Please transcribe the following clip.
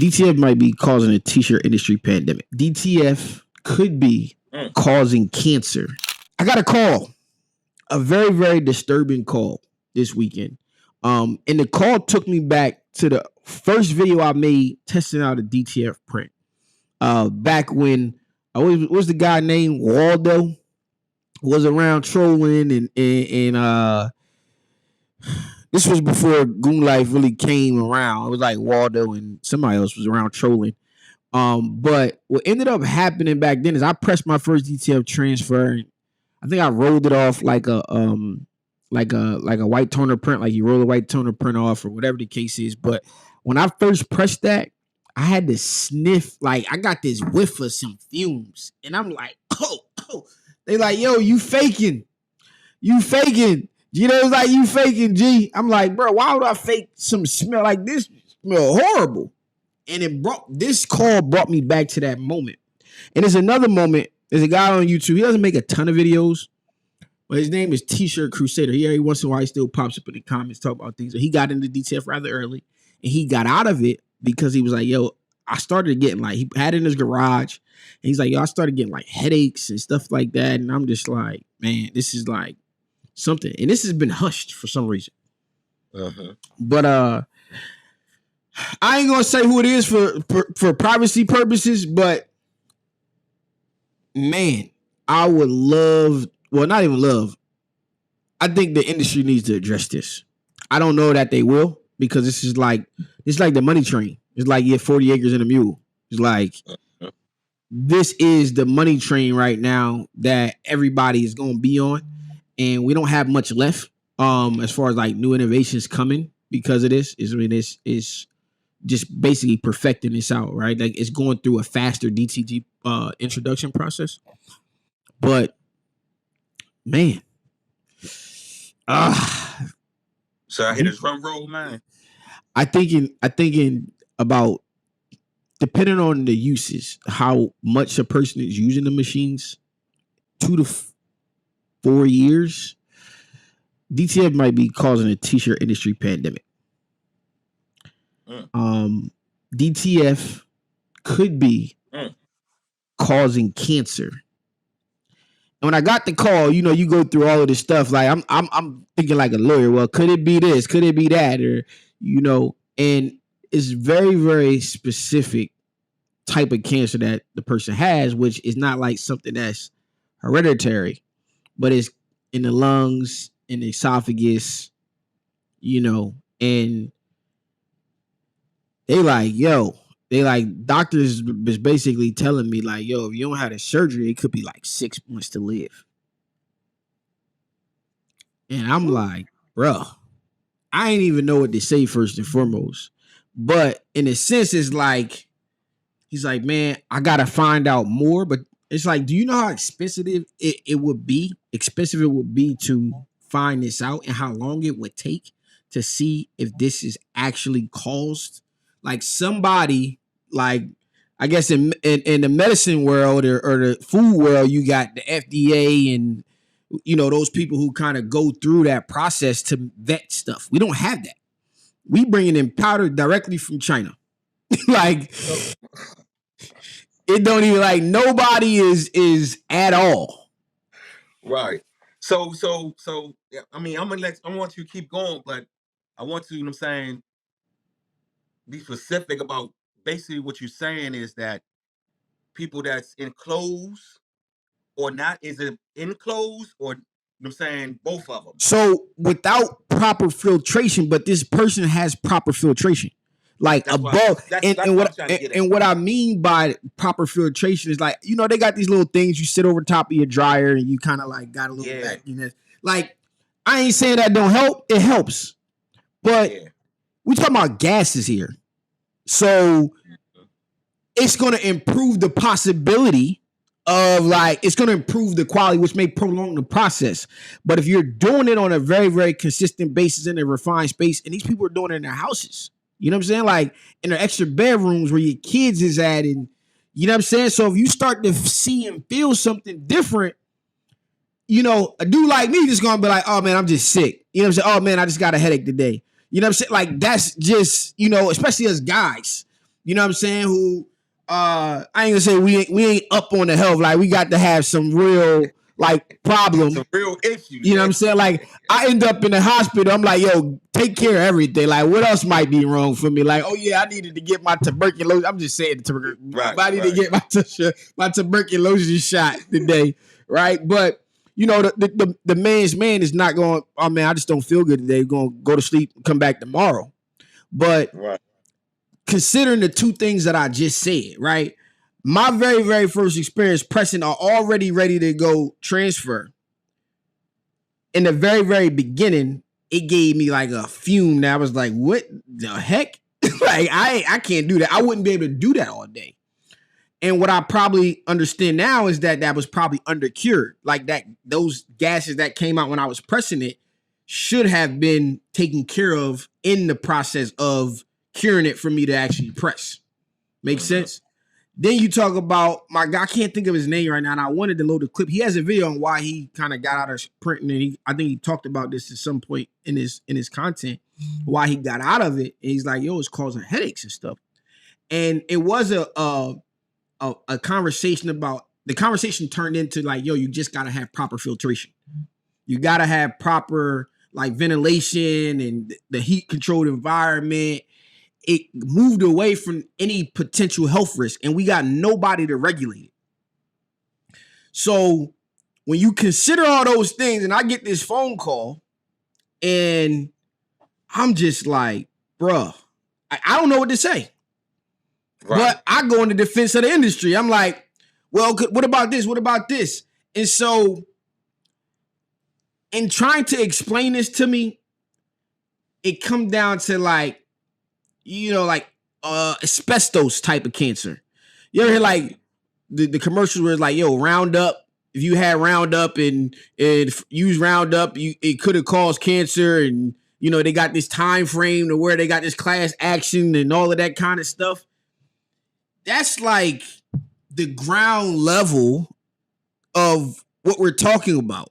DTF might be causing a t-shirt industry pandemic. DTF could be causing cancer. I got a call, a very, very disturbing call this weekend. And the call took me back to the first video I made testing out a DTF print. Back when what was the guy named Waldo was around trolling and this was before Goon Life really came around. It was like Waldo and somebody else was around trolling. But what ended up happening back then is I pressed my first DTF transfer. And I think I rolled it off like a white toner print, like you roll a white toner print off or whatever the case is. But when I first pressed that, I had to sniff, like I got this whiff of some fumes. And I'm like, oh. They like, yo, you faking. You faking. You know, it's like you faking, G. I'm like, bro, why would I fake some smell like this? Smell horrible. And this call brought me back to that moment. And there's another moment. There's a guy on YouTube. He doesn't make a ton of videos, but his name is T-Shirt Crusader. He every once in a while he still pops up in the comments, talk about things. He got into DTF rather early, and he got out of it because he was like, yo, I started getting like, he had it in his garage, and he's like, yo, I started getting like headaches and stuff like that. And I'm just like, man, this is like something. And this has been hushed for some reason. But I ain't gonna say who it is for privacy purposes, but man, I would love, well, not even love. I think the industry needs to address this. I don't know that they will, because this is like, it's like the money train. It's like you have 40 acres and a mule. It's like, this is the money train right now that everybody is going to be on. And we don't have much left as far as like new innovations coming because of this. It's just basically perfecting this out, right? Like it's going through a faster DTG introduction process. But man, so I hit his drum roll, man. I thinking about, depending on the uses, how much a person is using the machines, 2 to 4 years, DTF might be causing a t-shirt industry pandemic. DTF could be causing cancer. And when I got the call, you know, you go through all of this stuff. Like I'm thinking like a lawyer. Well, could it be this? Could it be that? Or, you know, and it's very, very specific type of cancer that the person has, which is not like something that's hereditary, but it's in the lungs, in the esophagus, you know, and doctors is basically telling me like, yo, if you don't have the surgery, it could be like 6 months to live. And I'm like, bro, I ain't even know what to say first and foremost. But in a sense, it's like, he's like, man, I got to find out more. But it's like, do you know how expensive it would be? Expensive it would be to find this out, and how long it would take to see if this is actually caused. Like somebody, like I guess in the medicine world or the food world, you got the FDA and, you know, those people who kind of go through that process to vet stuff. We don't have that. We bringing in powder directly from China. Like it don't even, like, nobody is at all. Right. So yeah, I mean, I want you to keep going, but I want to, you know what I'm saying, be specific about basically what you're saying is that people that's enclosed or not, is it enclosed or, you know what I'm saying, both of them? So without proper filtration, but this person has proper filtration. Like that's above, what I mean by proper filtration is like, you know, they got these little things you sit over top of your dryer and you kind of like got a little back, you know. Like, I ain't saying that don't help, it helps, but we talking about gases here, so it's going to improve the possibility of, like, it's going to improve the quality, which may prolong the process. But if you're doing it on a very, very consistent basis in a refined space, and these people are doing it in their houses, you know what I'm saying? Like in their extra bedrooms where your kids is at, and you know what I'm saying? So if you start to see and feel something different, you know, a dude like me just gonna be like, oh man, I'm just sick. You know what I'm saying? Oh man, I just got a headache today. You know what I'm saying? Like that's just, you know, especially as guys, you know what I'm saying, who I ain't gonna say we ain't up on the health. Like we got to have some real like problem. Some real issues. You know what I'm saying? Like I end up in the hospital. I'm like, yo, take care of everything. Like what else might be wrong for me? Like, oh yeah, I needed to get my tuberculosis. I'm just saying I need to get my tuberculosis shot today, right? But you know, the man's man is not going, oh man, I just don't feel good today. Going to go to sleep, come back tomorrow. But considering the two things that I just said, right? My very, very first experience pressing are already ready to go transfer. In the very, very beginning, it gave me like a fume that I was like, what the heck? Like, I can't do that. I wouldn't be able to do that all day. And what I probably understand now is that was probably undercured. Like that, those gases that came out when I was pressing it should have been taken care of in the process of curing it for me to actually press. Make sense? Then you talk about my guy, I can't think of his name right now, and I wanted to load a clip. He has a video on why he kind of got out of printing, and I think he talked about this at some point in his content, why he got out of it. And he's like, yo, it's causing headaches and stuff. And it was a conversation about, the conversation turned into like, yo, you just got to have proper filtration. You got to have proper like ventilation and the heat controlled environment. It moved away from any potential health risk, and we got nobody to regulate it. So when you consider all those things, and I get this phone call, and I'm just like, bruh, I don't know what to say. Right. But I go in the defense of the industry. I'm like, well, what about this? What about this? And so in trying to explain this to me, it come down to like, you know, like asbestos type of cancer. You ever hear like the commercials where it's like, yo, Roundup, if you had Roundup and use Roundup, it could have caused cancer, and you know, they got this time frame to where they got this class action and all of that kind of stuff. That's like the ground level of what we're talking about.